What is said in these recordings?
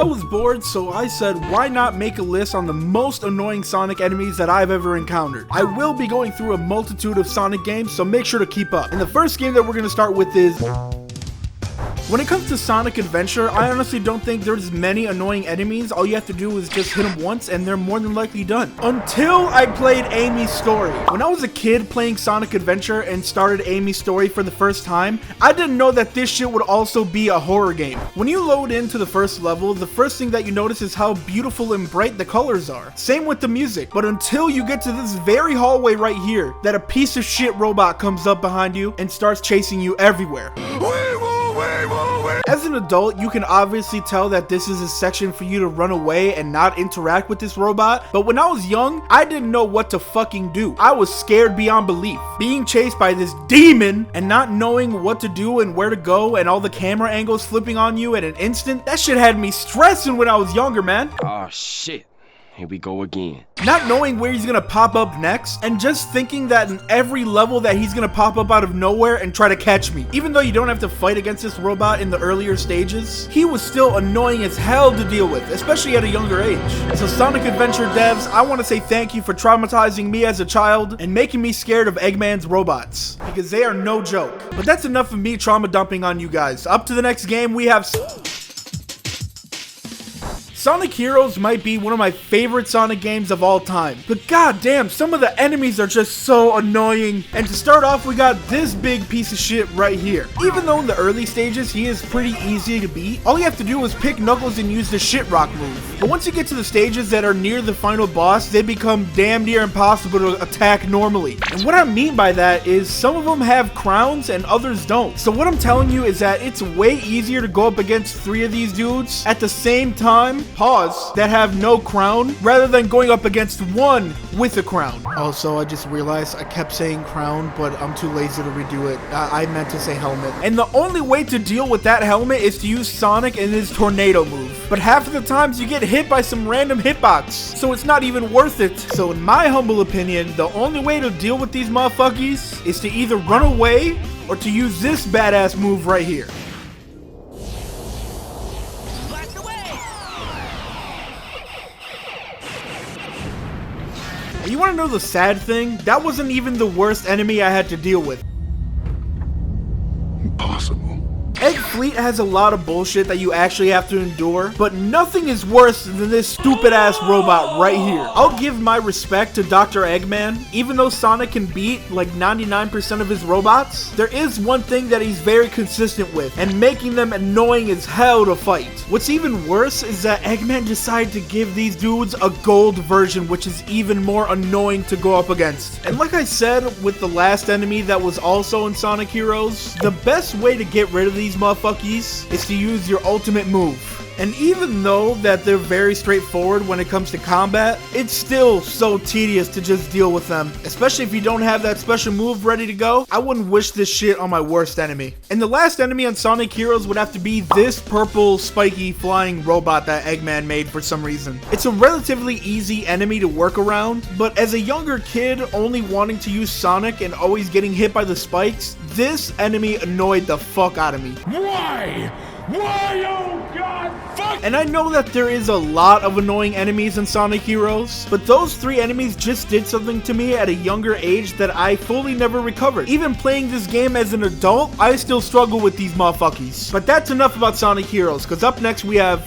I was bored, so I said, why not make a list on the most annoying Sonic enemies that I've ever encountered. I will be going through a multitude of Sonic games, so make sure to keep up. And the first game that we're going to start with is... When it comes to Sonic Adventure, I honestly don't think there's many annoying enemies. All you have to do is just hit them once and they're more than likely done. Until I played Amy's Story. When I was a kid playing Sonic Adventure and started Amy's Story for the first time, I didn't know that this shit would also be a horror game. When you load into the first level, the first thing that you notice is how beautiful and bright the colors are. Same with the music. But until you get to this very hallway right here, that a piece of shit robot comes up behind you and starts chasing you everywhere. As an adult, you can obviously tell that this is a section for you to run away and not interact with this robot, but when I was young, I didn't know what to fucking do. I was scared beyond belief. Being chased by this demon and not knowing what to do and where to go and all the camera angles flipping on you at an instant, that shit had me stressing when I was younger, man. Oh shit. Here we go again. Not knowing where he's gonna pop up next, and just thinking that in every level that he's gonna pop up out of nowhere and try to catch me. Even though you don't have to fight against this robot in the earlier stages, he was still annoying as hell to deal with, especially at a younger age. So Sonic Adventure devs, I want to say thank you for traumatizing me as a child and making me scared of Eggman's robots, because they are no joke. But that's enough of me trauma dumping on you guys. Up to the next game, we have... Sonic Heroes might be one of my favorite Sonic games of all time, but goddamn, some of the enemies are just so annoying. And to start off, we got this big piece of shit right here. Even though in the early stages he is pretty easy to beat, all you have to do is pick Knuckles and use the shit rock move. But once you get to the stages that are near the final boss, they become damn near impossible to attack normally. And what I mean by that is some of them have crowns and others don't. So what I'm telling you is that it's way easier to go up against 3 of these dudes at the same time, pause, that have no crown, rather than going up against 1 with a crown. Also, I just realized I kept saying crown, but I'm too lazy to redo it. I meant to say helmet. And the only way to deal with that helmet is to use Sonic and his tornado move. But half of the times you get hit by some random hitbox, so it's not even worth it. So in my humble opinion, the only way to deal with these motherfuckers is to either run away or to use this badass move right here. You want to know the sad thing? That wasn't even the worst enemy I had to deal with. Impossible. Egg Fleet has a lot of bullshit that you actually have to endure, but nothing is worse than this stupid ass robot right here. I'll give my respect to Dr. Eggman. Even though Sonic can beat like 99% of his robots, there is one thing that he's very consistent with, and making them annoying as hell to fight. What's even worse is that Eggman decided to give these dudes a gold version, which is even more annoying to go up against. And like I said with the last enemy that was also in Sonic Heroes, the best way to get rid of these motherfuckers is to use your ultimate move. And even though that they're very straightforward when it comes to combat, it's still so tedious to just deal with them. Especially if you don't have that special move ready to go. I wouldn't wish this shit on my worst enemy. And the last enemy on Sonic Heroes would have to be this purple spiky flying robot that Eggman made for some reason. It's a relatively easy enemy to work around, but as a younger kid only wanting to use Sonic and always getting hit by the spikes, this enemy annoyed the fuck out of me. Why? Why, oh god, fuck! And I know that there is a lot of annoying enemies in Sonic Heroes, but those 3 enemies just did something to me at a younger age that I fully never recovered. Even playing this game as an adult, I still struggle with these motherfuckers. But that's enough about Sonic Heroes, because up next we have...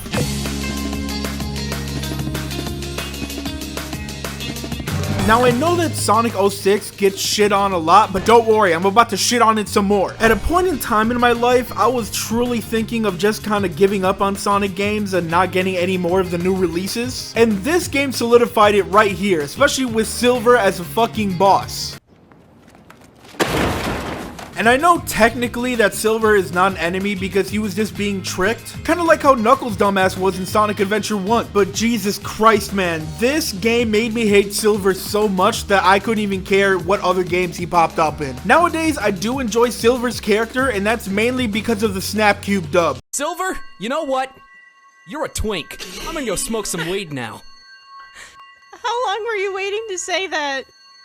Now I know that Sonic 06 gets shit on a lot, but don't worry, I'm about to shit on it some more. At a point in time in my life, I was truly thinking of just kind of giving up on Sonic games and not getting any more of the new releases. And this game solidified it right here, especially with Silver as a fucking boss. And I know technically that Silver is not an enemy because he was just being tricked. Kind of like how Knuckles' dumbass was in Sonic Adventure 1. But Jesus Christ, man, this game made me hate Silver so much that I couldn't even care what other games he popped up in. Nowadays, I do enjoy Silver's character, and that's mainly because of the Snapcube dub. Silver, you know what? You're a twink. I'm gonna go smoke some weed now. How long were you waiting to say that?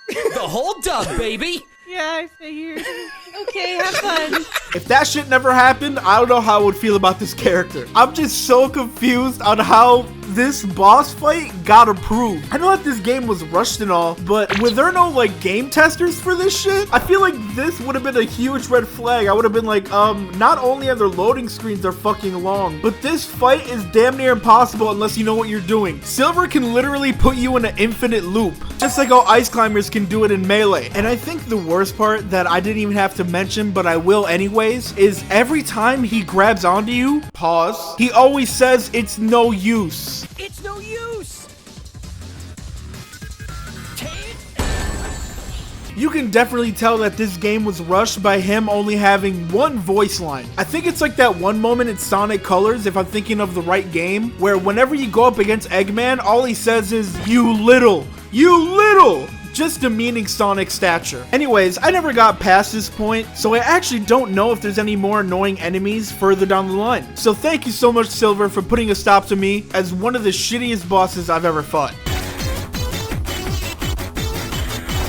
The whole dub, baby! Yeah, I figured. Okay, have fun. If that shit never happened, I don't know how I would feel about this character. I'm just so confused on how this boss fight got approved. I know that this game was rushed and all, but were there no like game testers for this shit? I feel like this would have been a huge red flag. I would have been like, not only are their loading screens are fucking long, but this fight is damn near impossible unless you know what you're doing. Silver can literally put you in an infinite loop, just like how ice climbers can do it in Melee. And I think the worst part that I didn't even have to mention, but I will anyways, is every time he grabs onto you, pause, he always says it's no use. It's no use! You can definitely tell that this game was rushed by him only having one voice line. I think it's like that one moment in Sonic Colors, if I'm thinking of the right game, where whenever you go up against Eggman, all he says is, "You little, just demeaning Sonic's stature. Anyways, I never got past this point, so I actually don't know if there's any more annoying enemies further down the line. So thank you so much, Silver, for putting a stop to me as one of the shittiest bosses I've ever fought.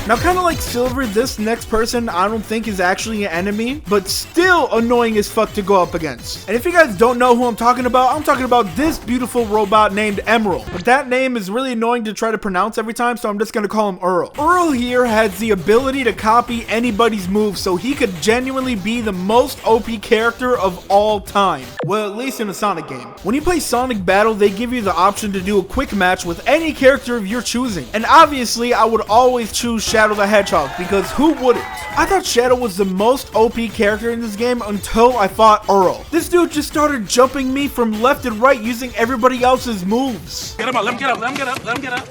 Now, kind of like Silver, this next person I don't think is actually an enemy, but still annoying as fuck to go up against. And if you guys don't know who I'm talking about this beautiful robot named Emerald. But that name is really annoying to try to pronounce every time, so I'm just gonna call him Earl. Earl here has the ability to copy anybody's moves, so he could genuinely be the most OP character of all time. Well, at least in a Sonic game. When you play Sonic Battle, they give you the option to do a quick match with any character of your choosing. And obviously, I would always choose Shadow the Hedgehog, because who wouldn't? I thought Shadow was the most OP character in this game until I fought Earl. This dude just started jumping me from left and right using everybody else's moves. Get him up, let him get up, let him get up, let him get up.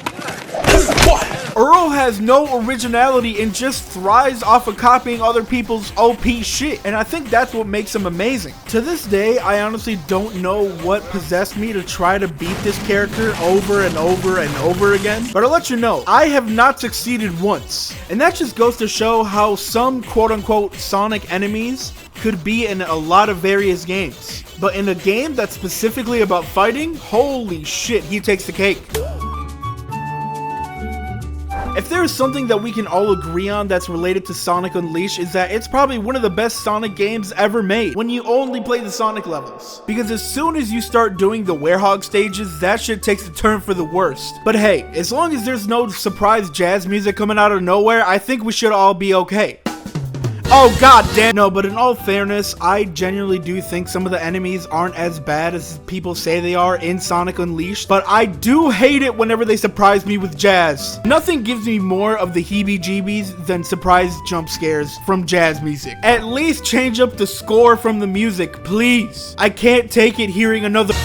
Earl has no originality and just thrives off of copying other people's OP shit, and I think that's what makes him amazing. To this day, I honestly don't know what possessed me to try to beat this character over and over and over again, but I'll let you know, I have not succeeded once. And that just goes to show how some quote-unquote Sonic enemies could be in a lot of various games. But in a game that's specifically about fighting, holy shit, he takes the cake. If there is something that we can all agree on that's related to Sonic Unleashed, is that it's probably one of the best Sonic games ever made when you only play the Sonic levels. Because as soon as you start doing the Werehog stages, that shit takes a turn for the worst. But hey, as long as there's no surprise jazz music coming out of nowhere, I think we should all be okay. Oh god damn. No, but in all fairness, I genuinely do think some of the enemies aren't as bad as people say they are in Sonic Unleashed, but I do hate it whenever they surprise me with jazz. Nothing gives me more of the heebie-jeebies than surprise jump scares from jazz music. At least change up the score from the music, please. I can't take it hearing another.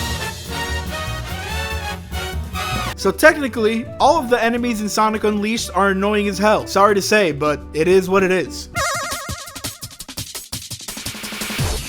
So technically, all of the enemies in Sonic Unleashed are annoying as hell. Sorry to say, but it is what it is.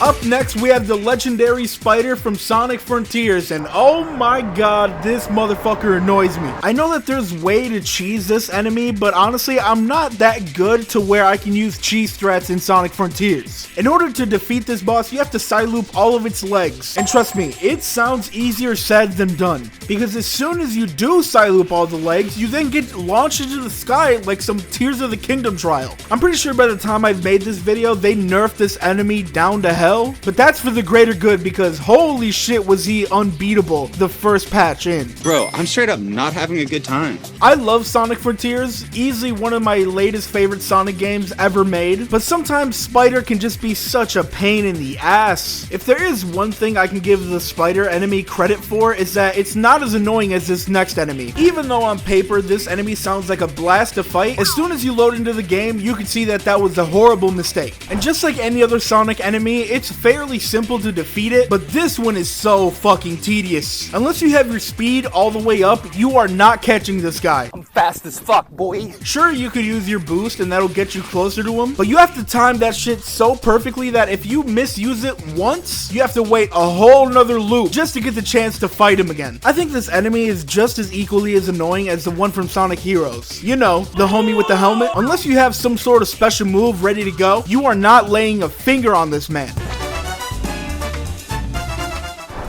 Up next, we have the legendary spider from Sonic Frontiers, and oh my god, this motherfucker annoys me. I know that there's way to cheese this enemy, but honestly, I'm not that good to where I can use cheese threats in Sonic Frontiers. In order to defeat this boss, you have to side loop all of its legs, and trust me, it sounds easier said than done, because as soon as you do side loop all the legs, you then get launched into the sky like some Tears of the Kingdom trial. I'm pretty sure by the time I've made this video, they nerfed this enemy down to hell. But that's for the greater good, because holy shit was he unbeatable the first patch in. Bro, I'm straight up not having a good time. I love Sonic Frontiers, easily one of my latest favorite Sonic games ever made, but sometimes Spider can just be such a pain in the ass. If there is one thing I can give the Spider enemy credit for, is that it's not as annoying as this next enemy. Even though on paper this enemy sounds like a blast to fight, as soon as you load into the game, you can see that that was a horrible mistake. And just like any other Sonic enemy, it's fairly simple to defeat it, but this one is so fucking tedious. Unless you have your speed all the way up, you are not catching this guy. I'm fast as fuck, boy. Sure, you could use your boost and that'll get you closer to him, but you have to time that shit so perfectly that if you misuse it once, you have to wait a whole nother loop just to get the chance to fight him again. I think this enemy is just as equally as annoying as the one from Sonic Heroes. You know, the homie with the helmet. Unless you have some sort of special move ready to go, you are not laying a finger on this man.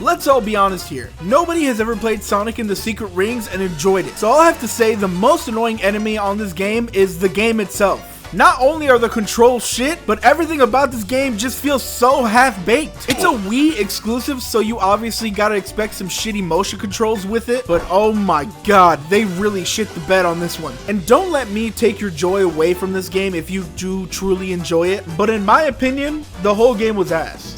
Let's all be honest here, nobody has ever played Sonic in the Secret Rings and enjoyed it. So I'll have to say the most annoying enemy on this game is the game itself. Not only are the controls shit, but everything about this game just feels so half-baked. It's a Wii exclusive, so you obviously gotta expect some shitty motion controls with it, but oh my god, they really shit the bed on this one. And don't let me take your joy away from this game if you do truly enjoy it, but in my opinion, the whole game was ass.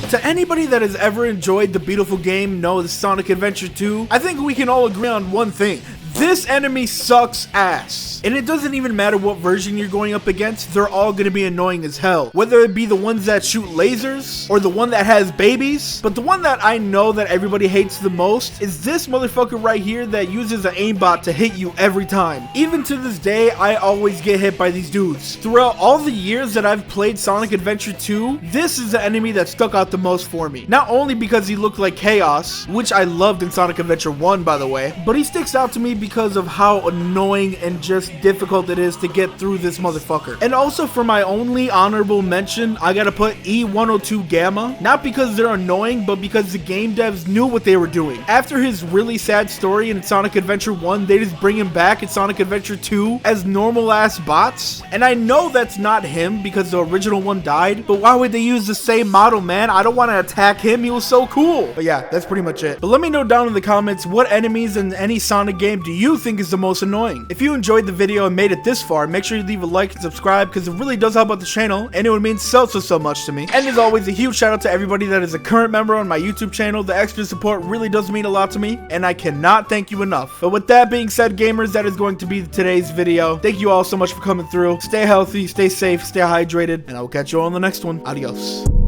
To anybody that has ever enjoyed the beautiful game known as Sonic Adventure 2, I think we can all agree on one thing. This enemy sucks ass. And it doesn't even matter what version you're going up against, they're all gonna be annoying as hell. Whether it be the ones that shoot lasers, or the one that has babies. But the one that I know that everybody hates the most is this motherfucker right here that uses an aimbot to hit you every time. Even to this day, I always get hit by these dudes. Throughout all the years that I've played Sonic Adventure 2, this is the enemy that stuck out the most for me. Not only because he looked like chaos, which I loved in Sonic Adventure 1 by the way, but he sticks out to me because of how annoying and just difficult it is to get through this motherfucker. And also for my only honorable mention, I gotta put E102 Gamma, not because they're annoying, but because the game devs knew what they were doing. After his really sad story in Sonic Adventure 1, they just bring him back in Sonic Adventure 2 as normal ass bots. And I know that's not him because the original one died, but why would they use the same model, man? I don't want to attack him, he was so cool. But yeah, that's pretty much it. But let me know down in the comments what enemies in any Sonic game do you think is the most annoying. If you enjoyed the video and made it this far, make sure you leave a like and subscribe because it really does help out the channel and it would mean so much to me. And as always, a huge shout out to everybody that is a current member on my YouTube channel. The extra support really does mean a lot to me and I cannot thank you enough. But with that being said, gamers, that is going to be today's video. Thank you all so much for coming through. Stay healthy, stay safe, stay hydrated, and I will catch you all on the next one. Adios.